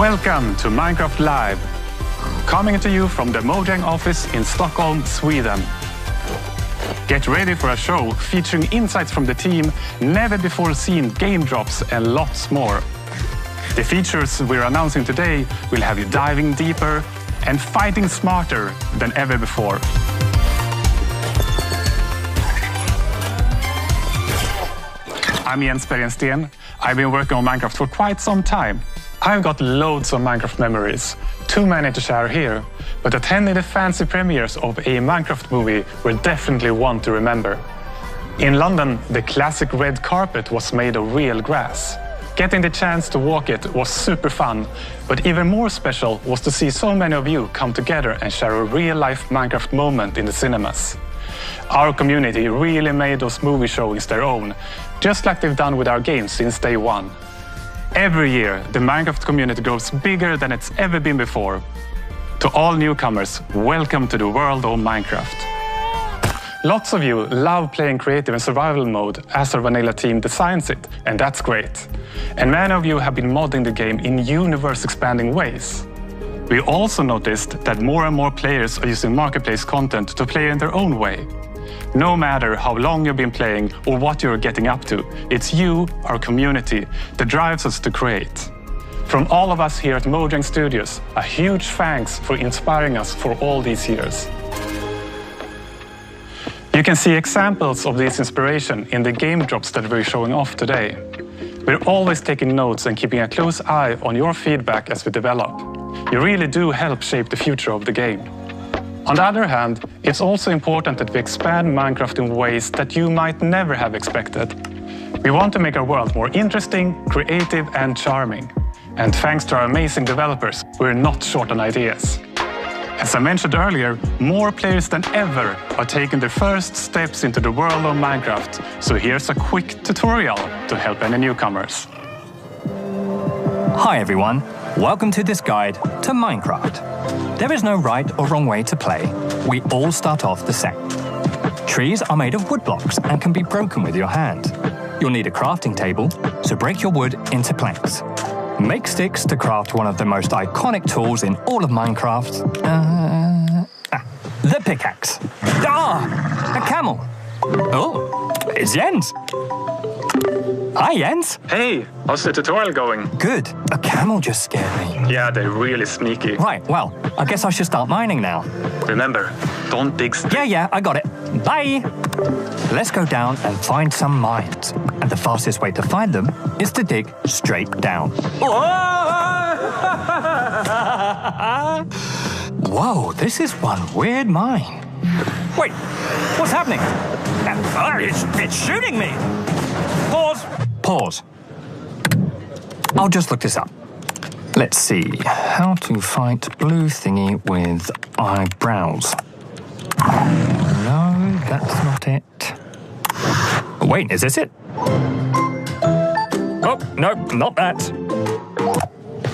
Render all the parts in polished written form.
Welcome to Minecraft Live, coming to you from the Mojang office in Stockholm, Sweden. Get ready for a show featuring insights from the team, never before seen game drops and lots more. The features we're announcing today will have you diving deeper and fighting smarter than ever before. I'm Jens Bergensten. I've been working on Minecraft for quite some time. I've got loads of Minecraft memories, too many to share here, but attending the fancy premieres of a Minecraft movie were definitely one to remember. In London, the classic red carpet was made of real grass. Getting the chance to walk it was super fun, but even more special was to see so many of you come together and share a real-life Minecraft moment in the cinemas. Our community really made those movie showings their own, just like they've done with our games since day one. Every year, the Minecraft community grows bigger than it's ever been before. To all newcomers, welcome to the world of Minecraft. Lots of you love playing creative and survival mode as our vanilla team designs it, and that's great. And many of you have been modding the game in universe-expanding ways. We also noticed that more and more players are using marketplace content to play in their own way. No matter how long you've been playing or what you're getting up to, it's you, our community, that drives us to create. From all of us here at Mojang Studios, a huge thanks for inspiring us for all these years. You can see examples of this inspiration in the game drops that we're showing off today. We're always taking notes and keeping a close eye on your feedback as we develop. You really do help shape the future of the game. On the other hand, it's also important that we expand Minecraft in ways that you might never have expected. We want to make our world more interesting, creative and charming. And thanks to our amazing developers, we're not short on ideas. As I mentioned earlier, more players than ever are taking their first steps into the world of Minecraft. So here's a quick tutorial to help any newcomers. Hi everyone, welcome to this guide to Minecraft. There is no right or wrong way to play. We all start off the same. Trees are made of wood blocks and can be broken with your hand. You'll need a crafting table, so break your wood into planks. Make sticks to craft one of the most iconic tools in all of Minecraft. The pickaxe. A camel. Oh, it's Jens. Hi, Jens. Hey, how's the tutorial going? Good. A camel just scared me. Yeah, they're really sneaky. Right, well, I guess I should start mining now. Remember, don't dig sticks. Yeah, I got it. Bye. Let's go down and find some mines. And the fastest way to find them is to dig straight down. Whoa, this is one weird mine. Wait, what's happening? It's shooting me. Pause. I'll just look this up. Let's see. How to fight blue thingy with eyebrows. No, that's not it. Wait, is this it? Oh, no, not that.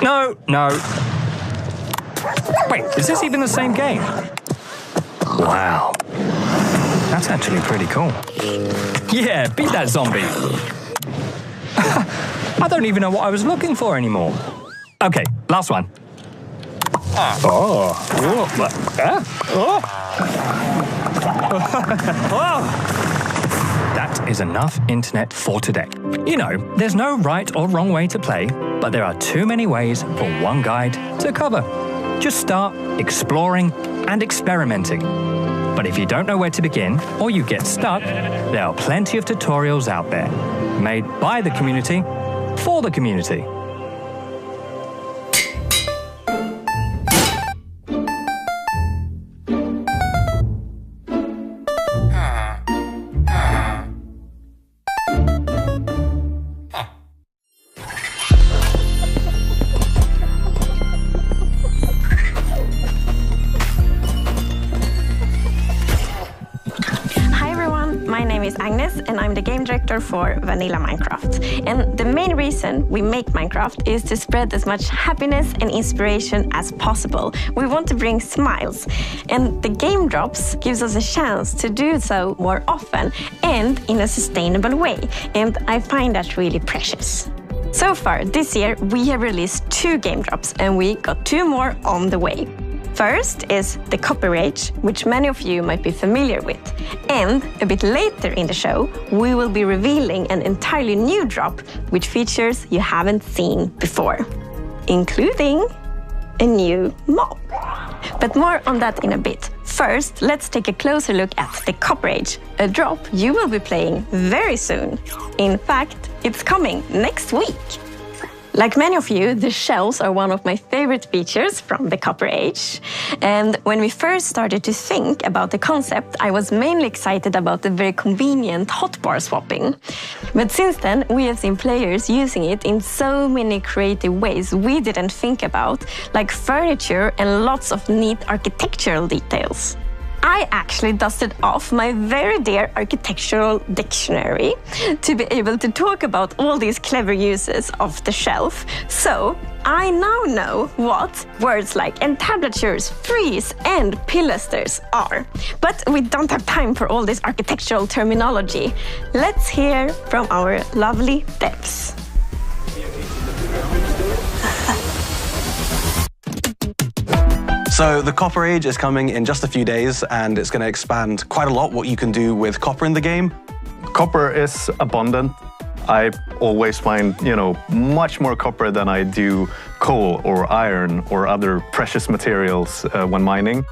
No. Wait, is this even the same game? Wow. That's actually pretty cool. Yeah, beat that zombie. I don't even know what I was looking for anymore. Okay, last one. That is enough internet for today. You know, there's no right or wrong way to play, but there are too many ways for one guide to cover. Just start exploring and experimenting. But if you don't know where to begin or you get stuck, there are plenty of tutorials out there, made by the community, for the community. My name is Agnes and I'm the game director for Vanilla Minecraft. And the main reason we make Minecraft is to spread as much happiness and inspiration as possible. We want to bring smiles, and the game drops gives us a chance to do so more often and in a sustainable way. And I find that really precious. So far this year we have released 2 game drops and we got 2 more on the way. First is the Copper Age, which many of you might be familiar with. And a bit later in the show, we will be revealing an entirely new drop, which features you haven't seen before, including a new mob. But more on that in a bit. First, let's take a closer look at the Copper Age, a drop you will be playing very soon. In fact, it's coming next week. Like many of you, the shells are one of my favorite features from the Copper Age. And when we first started to think about the concept, I was mainly excited about the very convenient hotbar swapping. But since then, we have seen players using it in so many creative ways we didn't think about, like furniture and lots of neat architectural details. I actually dusted off my very dear architectural dictionary to be able to talk about all these clever uses of the shelf. So I now know what words like entablatures, frieze, and pilasters are. But we don't have time for all this architectural terminology. Let's hear from our lovely devs. So the Copper Age is coming in just a few days, and it's going to expand quite a lot what you can do with copper in the game. Copper is abundant. I always find, much more copper than I do coal or iron or other precious materials when mining.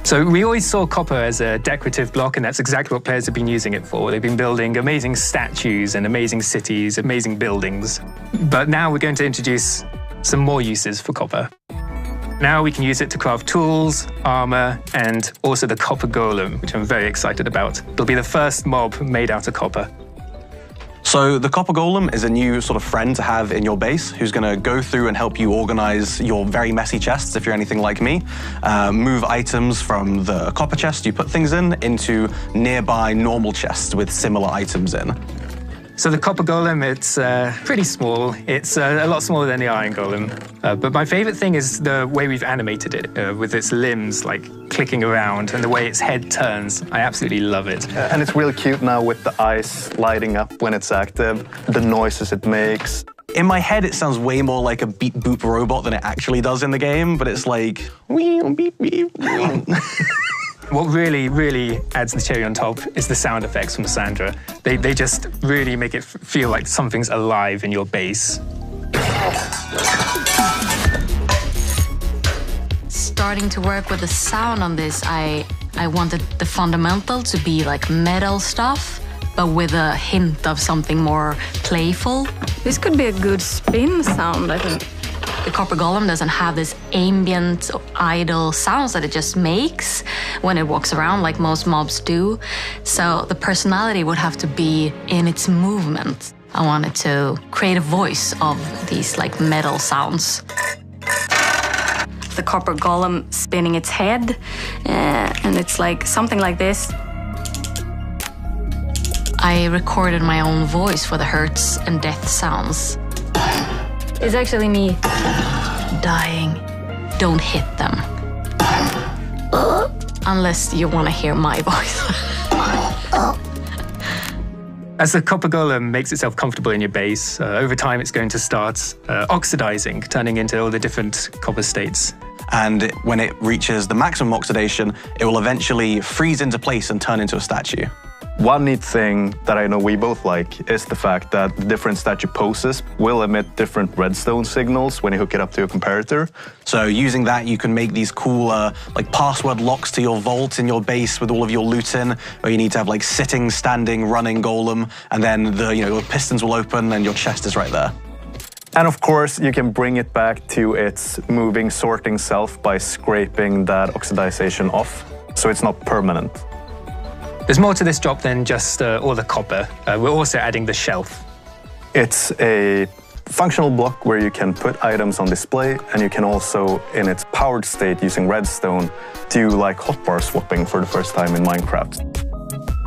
So we always saw copper as a decorative block, and that's exactly what players have been using it for. They've been building amazing statues and amazing cities, amazing buildings. But now we're going to introduce some more uses for copper. Now we can use it to craft tools, armor, and also the copper golem, which I'm very excited about. It'll be the first mob made out of copper. So the Copper Golem is a new sort of friend to have in your base who's going to go through and help you organize your very messy chests, if you're anything like me. Move items from the copper chest you put things in into nearby normal chests with similar items in. So the copper golem, it's pretty small. It's a lot smaller than the iron golem. But my favorite thing is the way we've animated it, with its limbs like clicking around and the way its head turns. I absolutely love it. And it's really cute now with the eyes lighting up when it's active, the noises it makes. In my head, it sounds way more like a beep boop robot than it actually does in the game, but it's like, wee, beep, beep. What really, really adds the cherry on top is the sound effects from Sandra. They just really make it feel like something's alive in your base. Starting to work with the sound on this, I wanted the fundamental to be like metal stuff, but with a hint of something more playful. This could be a good spin sound, I think. The Copper Golem doesn't have this ambient, idle sounds that it just makes when it walks around like most mobs do. So the personality would have to be in its movement. I wanted to create a voice of these like metal sounds. The Copper Golem spinning its head, and it's like something like this. I recorded my own voice for the hurts and death sounds. It's actually me. Dying. Don't hit them. Unless you want to hear my voice. As the copper golem makes itself comfortable in your base, over time it's going to start oxidizing, turning into all the different copper states. And when it reaches the maximum oxidation, it will eventually freeze into place and turn into a statue. One neat thing that I know we both like is the fact that the different statue poses will emit different redstone signals when you hook it up to a comparator. So using that, you can make these cool like password locks to your vault in your base with all of your loot in, where you need to have like sitting, standing, running golem, and then the pistons will open and your chest is right there. And of course, you can bring it back to its moving, sorting self by scraping that oxidization off, so it's not permanent. There's more to this drop than just all the copper. We're also adding the shelf. It's a functional block where you can put items on display, and you can also, in its powered state using redstone, do like hotbar swapping for the first time in Minecraft.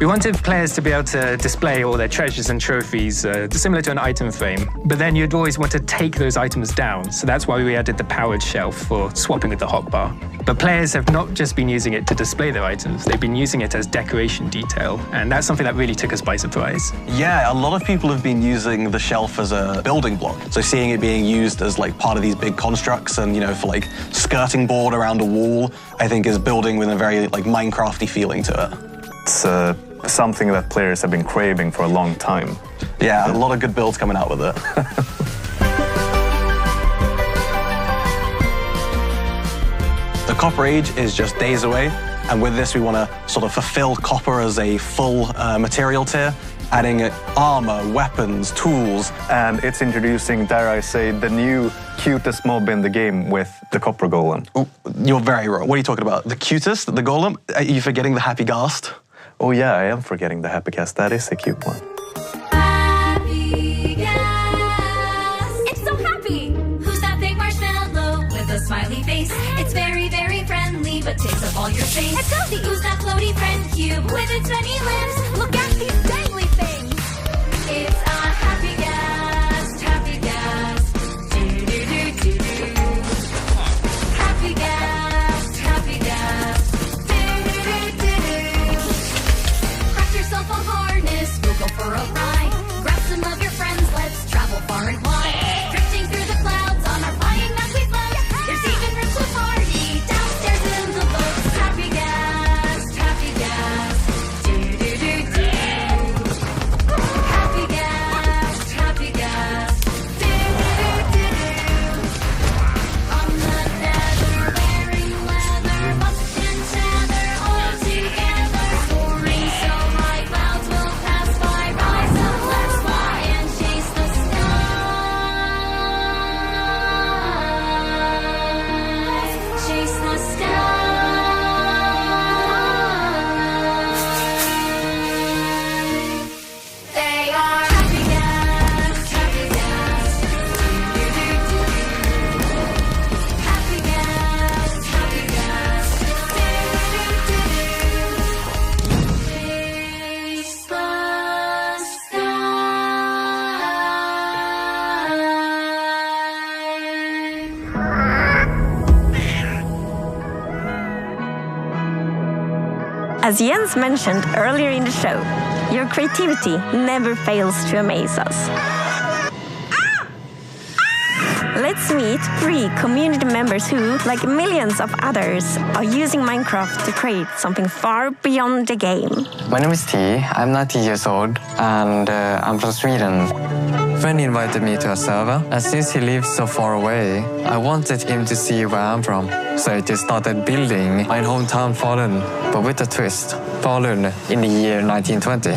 We wanted players to be able to display all their treasures and trophies, similar to an item frame, but then you'd always want to take those items down, so that's why we added the powered shelf for swapping with the hotbar. But players have not just been using it to display their items, they've been using it as decoration detail, and that's something that really took us by surprise. Yeah, a lot of people have been using the shelf as a building block, so seeing it being used as like part of these big constructs and, you know, for like skirting board around a wall, I think is building with a very like Minecrafty feeling to it. It's something that players have been craving for a long time. Yeah, a lot of good builds coming out with it. The Copper Age is just days away, and with this we want to sort of fulfill copper as a full material tier, adding armor, weapons, tools. And it's introducing, dare I say, the new cutest mob in the game with the Copper Golem. Ooh, you're very wrong. What are you talking about? The cutest? The Golem? Are you forgetting the Happy Ghast? Oh yeah, I am forgetting the Happy Ghast. That is a cute one. Happy Ghast. It's so happy. Who's that big marshmallow with a smiley face? It's very, very friendly, but takes up all your space. It's Cozy. Who's that floaty friend cube with its many limbs? Look at these dangly things. It's a Happy Ghast, Happy Ghast. Do-do-do-do-do. Happy Ghast, Happy Ghast. Do-do-do-do-do. Craft yourself a harness, we'll go for a ride. Grab some of your friends, let's travel far and wide. Drifting through the clouds on our flying map we float. There's even room to party downstairs in the boats. Happy Ghast, Happy Ghast. Do-do-do-do. Happy Ghast, Happy Ghast. Do-do-do-do. On the nether, wearing leather, busk and tether all together. Soaring so high, clouds will pass by. Rise up, let's fly and chase the sky. Chase the sky. They are Happy Ghast, Happy Ghast. Do-do-do-do. Happy Ghast, Happy Ghast. Do-do-do-do. Chase the sky. As Jens mentioned earlier in the show, your creativity never fails to amaze us. Let's meet 3 community members who, like millions of others, are using Minecraft to create something far beyond the game. My name is T. I'm 19 years old and I'm from Sweden. A friend invited me to a server, and since he lives so far away, I wanted him to see where I'm from. So I just started building my hometown Falun, but with a twist. Falun in the year 1920.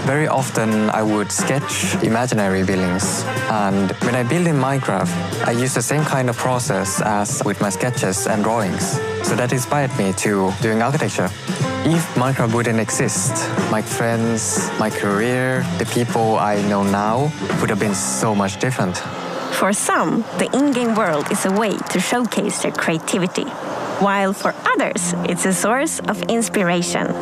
Very often I would sketch imaginary buildings, and when I build in Minecraft, I use the same kind of process as with my sketches and drawings. So that inspired me to doing architecture. If Minecraft wouldn't exist, my friends, my career, the people I know now would have been so much different. For some, the in-game world is a way to showcase their creativity, while for others, it's a source of inspiration.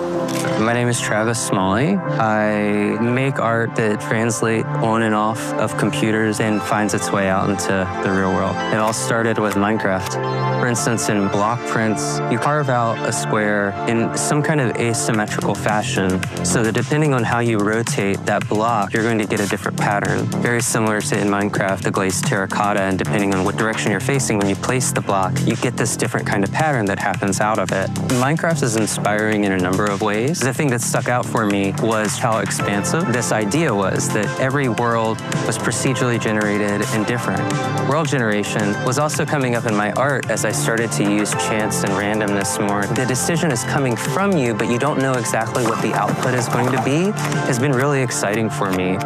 My name is Travis Smalley. I make art that translates on and off of computers and finds its way out into the real world. It all started with Minecraft. For instance, in block prints, you carve out a square in some kind of asymmetrical fashion, so that depending on how you rotate that block, you're going to get a different pattern. Very similar to in Minecraft, the glazed terracotta, and depending on what direction you're facing when you place the block, you get this different kind of pattern that happens out of it. Minecraft is inspiring in a number of ways. The thing that stuck out for me was how expansive this idea was, that every world was procedurally generated and different. World generation was also coming up in my art as I started to use chance and randomness more. The decision is coming from you, but you don't know exactly what the output is going to be, has been really exciting for me.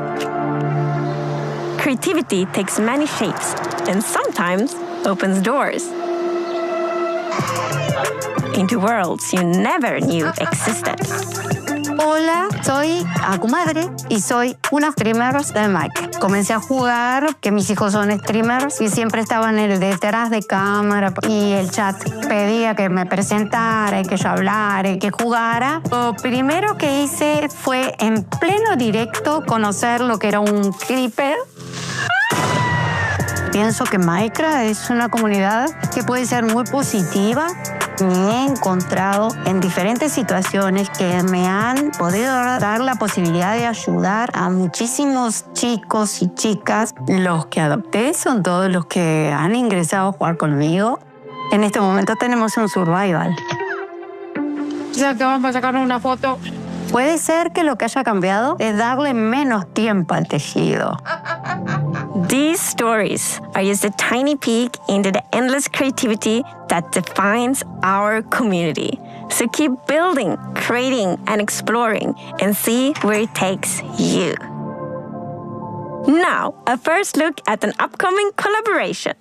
Creativity takes many shapes and sometimes opens doors into worlds you never knew existed. Hola, soy Akumadre y soy una streamer de Minecraft. Comencé a jugar, que mis hijos son streamers, y siempre estaban detrás de cámara y el chat pedía que me presentara, y que yo hablara, y que jugara. Lo primero que hice fue en pleno directo conocer lo que era un creeper. Pienso que Minecraft es una comunidad que puede ser muy positiva. Me he encontrado en diferentes situaciones que me han podido dar la posibilidad de ayudar a muchísimos chicos y chicas. Los que adopté son todos los que han ingresado a jugar conmigo. En este momento tenemos un survival. Ya que vamos a sacar una foto. Puede ser que lo que haya cambiado es darle menos tiempo al tejido. These stories are just a tiny peek into the endless creativity that defines our community. So keep building, creating, and exploring, and see where it takes you. Now, a first look at an upcoming collaboration.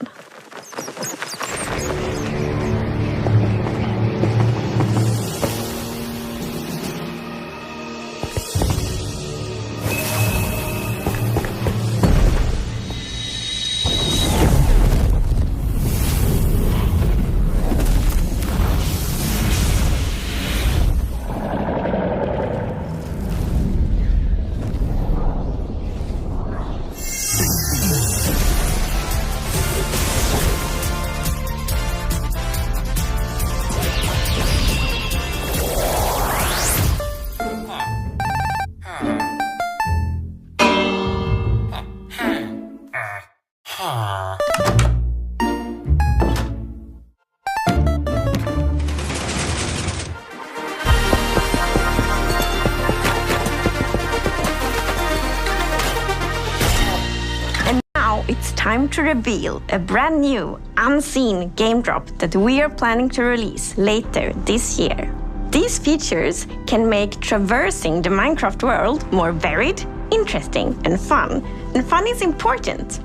It's time to reveal a brand new, unseen game drop that we are planning to release later this year. These features can make traversing the Minecraft world more varied, interesting, and fun. And fun is important.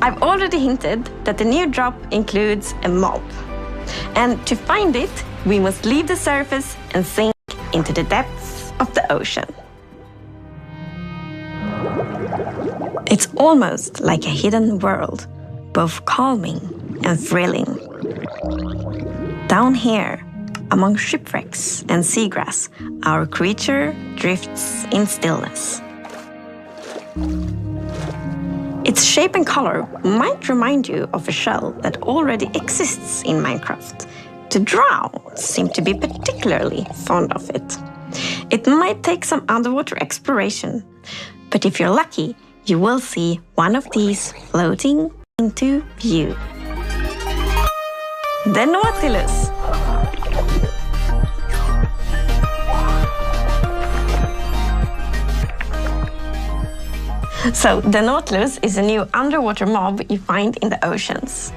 I've already hinted that the new drop includes a mob. And to find it, we must leave the surface and sink into the depths of the ocean. It's almost like a hidden world, both calming and thrilling. Down here, among shipwrecks and seagrass, our creature drifts in stillness. Its shape and color might remind you of a shell that already exists in Minecraft. The drow seem to be particularly fond of it. It might take some underwater exploration, but if you're lucky, you will see one of these floating into view. The Nautilus. So, the Nautilus is a new underwater mob you find in the oceans.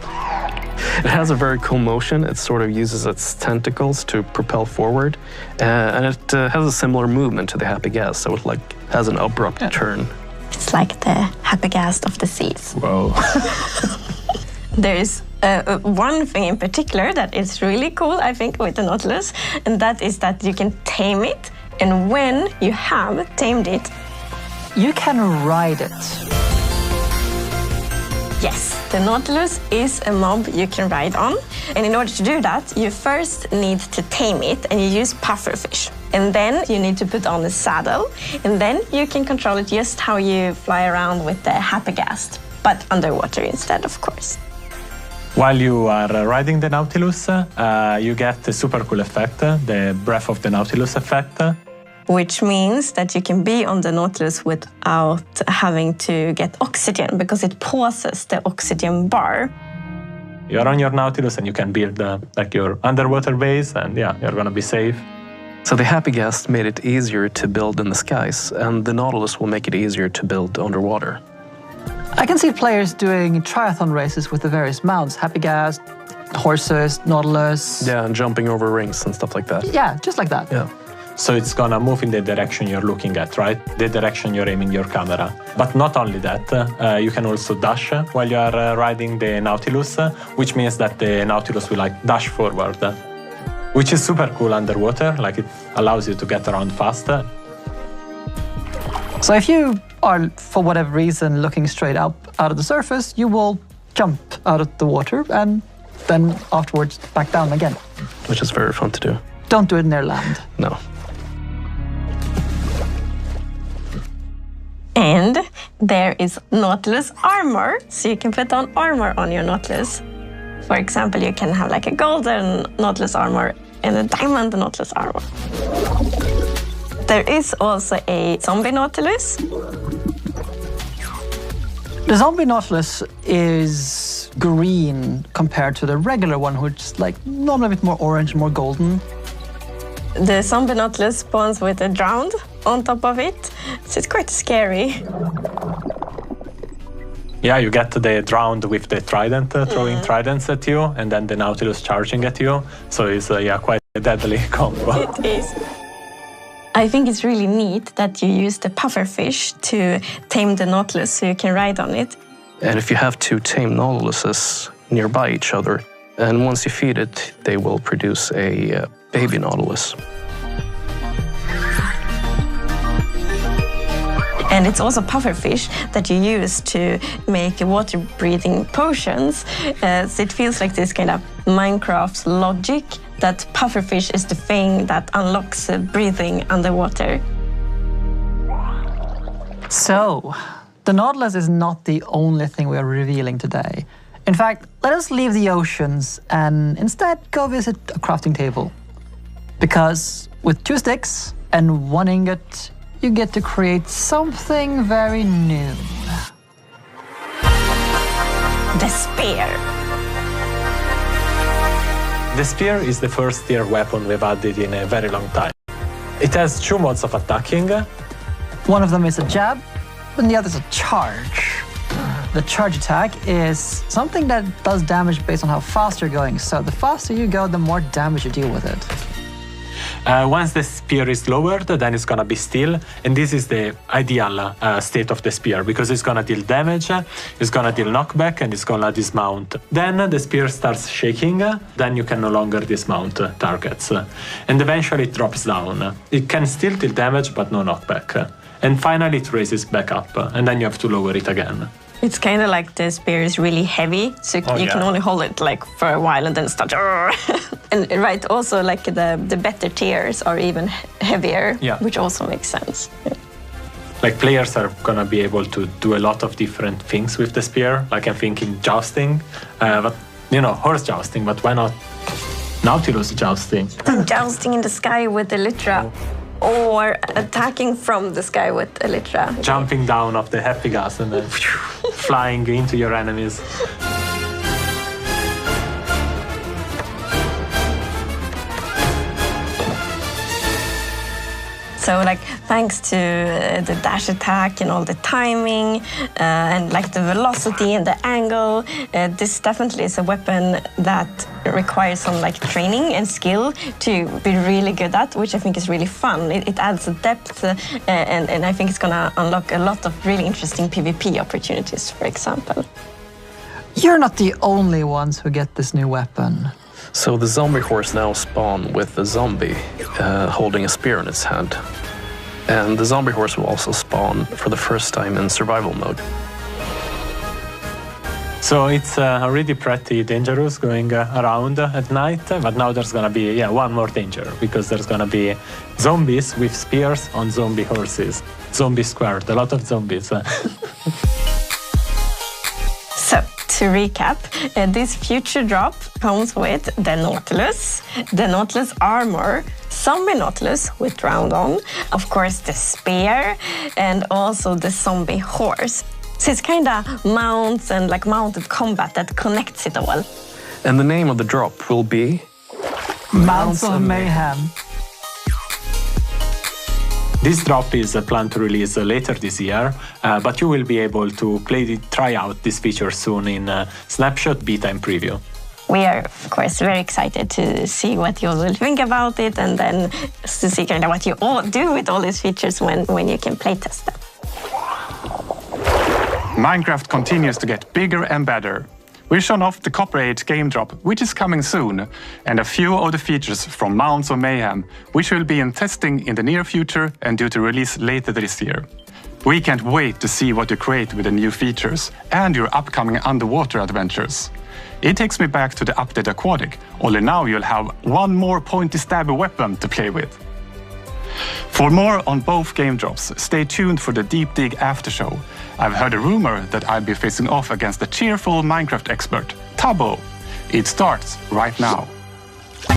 It has a very cool motion. It sort of uses its tentacles to propel forward, and it has a similar movement to the Happy Gas, so it has an abrupt turn. It's like the Happy Gas of the seas. Whoa. There's one thing in particular that is really cool, I think, with the Nautilus, and that is that you can tame it, and when you have tamed it, you can ride it. Yes, the Nautilus is a mob you can ride on, and in order to do that, you first need to tame it, and you use pufferfish. And then you need to put on a saddle, and then you can control it just how you fly around with the Happy Gas, but underwater instead, of course. While you are riding the Nautilus, you get the super cool effect, the Breath of the Nautilus effect. Which means that you can be on the Nautilus without having to get oxygen, because it pauses the oxygen bar. You're on your Nautilus and you can build your underwater base, and yeah, you're gonna be safe. So the Happy Gas made it easier to build in the skies, and the Nautilus will make it easier to build underwater. I can see players doing triathlon races with the various mounts, Happy Gas, horses, Nautilus. Yeah, and jumping over rings and stuff like that. Yeah, just like that. Yeah. So it's gonna move in the direction you're looking at, right? The direction you're aiming your camera. But not only that, you can also dash while you are riding the Nautilus, which means that the Nautilus will dash forward, which is super cool underwater. It allows you to get around fast. So if you are, for whatever reason, looking straight up out of the surface, you will jump out of the water and then afterwards back down again. Which is very fun to do. Don't do it near land. No. And there is Nautilus armor, so you can put on armor on your Nautilus. For example, you can have like a golden Nautilus armor and a diamond Nautilus armor. There is also a zombie Nautilus. The zombie Nautilus is green compared to the regular one, which is like normally a bit more orange, more golden. The zombie Nautilus spawns with a drowned on top of it, so it's quite scary. Yeah, you get the drowned with the trident, throwing tridents at you, and then the Nautilus charging at you. So it's quite a deadly combo. It is. I think it's really neat that you use the pufferfish to tame the Nautilus so you can ride on it. And if you have two tame Nautiluses nearby each other, and once you feed it, they will produce a baby Nautilus. And it's also pufferfish that you use to make water-breathing potions. So it feels like this kind of Minecraft logic that pufferfish is the thing that unlocks breathing underwater. So, the Nautilus is not the only thing we are revealing today. In fact, let us leave the oceans and instead go visit a crafting table. Because with 2 sticks and 1 ingot, you get to create something very new. The spear. The spear is the first tier weapon we've added in a very long time. It has 2 modes of attacking. One of them is a jab, and the other is a charge. The charge attack is something that does damage based on how fast you're going. So the faster you go, the more damage you deal with it. Once the spear is lowered, then it's gonna be still, and this is the ideal state of the spear because it's gonna deal damage, it's gonna deal knockback, and it's gonna dismount. Then the spear starts shaking, then you can no longer dismount targets, and eventually it drops down. It can still deal damage, but no knockback. And finally it raises back up, and then you have to lower it again. It's kind of like the spear is really heavy, so you can only hold it like for a while and then start. And right, also like the better tiers are even heavier, which also makes sense. Yeah. Like players are gonna be able to do a lot of different things with the spear. Like I'm thinking jousting, but horse jousting. But why not Nautilus jousting? Jousting in the sky with Elytra. Or attacking from the sky with Elytra. Jumping down off the happy gas and then flying into your enemies. So like thanks to the dash attack and all the timing and like the velocity and the angle, this definitely is a weapon that requires some like training and skill to be really good at, which I think is really fun. It adds a depth and I think it's gonna unlock a lot of really interesting PvP opportunities, for example. You're not the only ones who get this new weapon. So the zombie horse now spawn with the zombie holding a spear in its hand. And the zombie horse will also spawn for the first time in survival mode. So it's already pretty dangerous going around at night, but now there's gonna be one more danger because there's gonna be zombies with spears on zombie horses. Zombie squared, a lot of zombies. So, to recap, this future drop comes with the Nautilus armor, zombie Nautilus with round on, of course the spear, and also the zombie horse. So it's kind of mounts and like mounted combat that connects it all. And the name of the drop will be Mounts of Mayhem. This drop is planned to release later this year, but you will be able to try out this feature soon in Snapshot, Beta, and Preview. We are, of course, very excited to see what you will think about it and then to see kind of what you all do with all these features when you can playtest them. Minecraft continues to get bigger and better. We've shown off the Copper Age game drop, which is coming soon, and a few of the features from Mounts of Mayhem, which will be in testing in the near future and due to release later this year. We can't wait to see what you create with the new features and your upcoming underwater adventures. It takes me back to the update Aquatic, only now you'll have one more pointy stabby weapon to play with. For more on both game drops, stay tuned for the Deep Dig after show. I've heard a rumor that I'll be facing off against the cheerful Minecraft expert, Tubbo. It starts right now.